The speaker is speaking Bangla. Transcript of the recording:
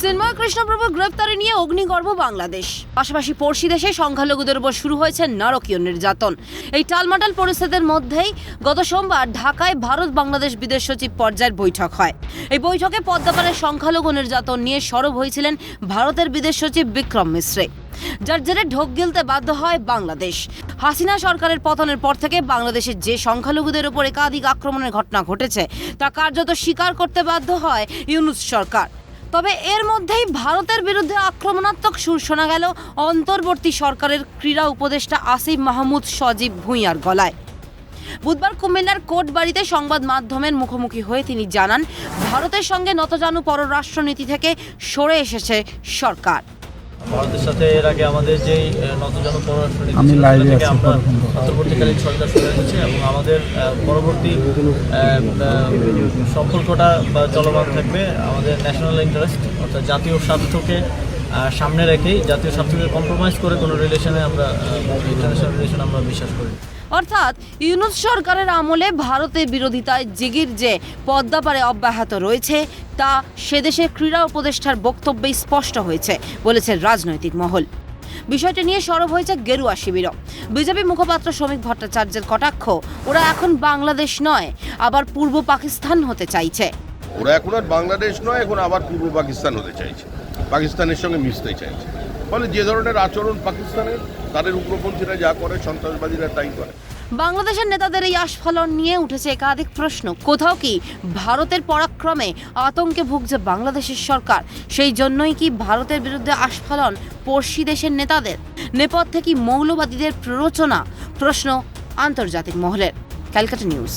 চিন্ময় কৃষ্ণপ্রভুর গ্রেফতারি নিয়ে অগ্নিগর্ভ বাংলাদেশ। পাশাপাশি পড়শি দেশে সংখ্যালঘুদের উপর শুরু হয়েছে নারকীয় নির্যাতন। এই টালমাটাল পরিস্থিতির মধ্যেই গত সোমবার ঢাকায় ভারত বাংলাদেশ বিদেশ সচিব পর্যায়ের বৈঠক হয়। এই বৈঠকে পদ্মাপাড়ের সংখ্যালঘু নির্যাতন নিয়ে সরব হয়েছিলেন ভারতের বিদেশ সচিব বিক্রম মিশ্রে, যার জেরে ঢোক গিলতে বাধ্য হয় বাংলাদেশ। হাসিনা সরকারের পতনের পর থেকে বাংলাদেশে যে সংখ্যালঘুদের উপর একাধিক আক্রমণের ঘটনা ঘটেছে তা কার্যত স্বীকার করতে বাধ্য হয় ইউনূস সরকার। তবে এর মধ্যেই ভারতের বিরুদ্ধে আক্রমণাত্মক সুর শোনা গেল অন্তর্বর্তী সরকারের ক্রীড়া উপদেষ্টা আসিফ মাহমুদ সজীব ভুঁইয়ার গলায়। বুধবার কুমিল্লার কোটবাড়িতে সংবাদ মাধ্যমের মুখোমুখি হয়ে তিনি জানান, ভারতের সঙ্গে নতজানু পররাষ্ট্রনীতি থেকে সরে এসেছে সরকার। ভারতের সাথে এর আগে আমাদের যে নতজানু পররাষ্ট্রনীতি থেকে আমরা অন্তর্বর্তীকালীন সরকার সরে এসেছে এবং আমাদের পরবর্তী সম্পর্কটা চলমান থাকবে আমাদের ন্যাশনাল ইন্টারেস্ট অর্থাৎ জাতীয় স্বার্থকে সামনে রেখেই, জাতীয় স্বার্থকে কম্প্রোমাইজ করে কোনো রিলেশনে আমরা ইন্টারন্যাশনাল রিলেশন আমরা বিশ্বাস করি। অর্থাৎ ইউনূস সরকারের আমলে ভারতের বিরোধিতায় জিগির যে পদ্মাপাড়ে অব্যাহত রয়েছে তা সেদেশের ক্রীড়া উপদেষ্টার বক্তব্যে স্পষ্ট হয়েছে বলেছে রাজনৈতিক মহল। বিষয়টি নিয়ে সরব হয়েছে গেরুয়া শিবিরও। বিজেপি মুখপাত্র শ্রমিক ভট্টাচার্যের কটাক্ষ, ওরা এখন বাংলাদেশ নয়, আবার পূর্ব পাকিস্তান হতে চাইছে। ওরা এখন আর বাংলাদেশ নয়, এখন আবার পূর্ব পাকিস্তান হতে চাইছে, পাকিস্তানের সঙ্গে মিশতে চাইছে। ফলে যে ধরনের আচরণ পাকিস্তানের, তাদের উগ্রপন্থীরা যা করে, সন্ত্রাসবাদীরা তাই করে। বাংলাদেশের নেতাদের এই আস্ফালন নিয়ে উঠেছে একাধিক প্রশ্ন। কোথাও কি ভারতের পরাক্রমে আতঙ্কে ভুগছে বাংলাদেশের সরকার? সেই জন্যই কি ভারতের বিরুদ্ধে আস্ফালন পড়শি দেশের নেতাদের? নেপথ্যে কি মৌলবাদীদের প্ররোচনা? প্রশ্ন আন্তর্জাতিক মহলের। ক্যালকাটা নিউজ।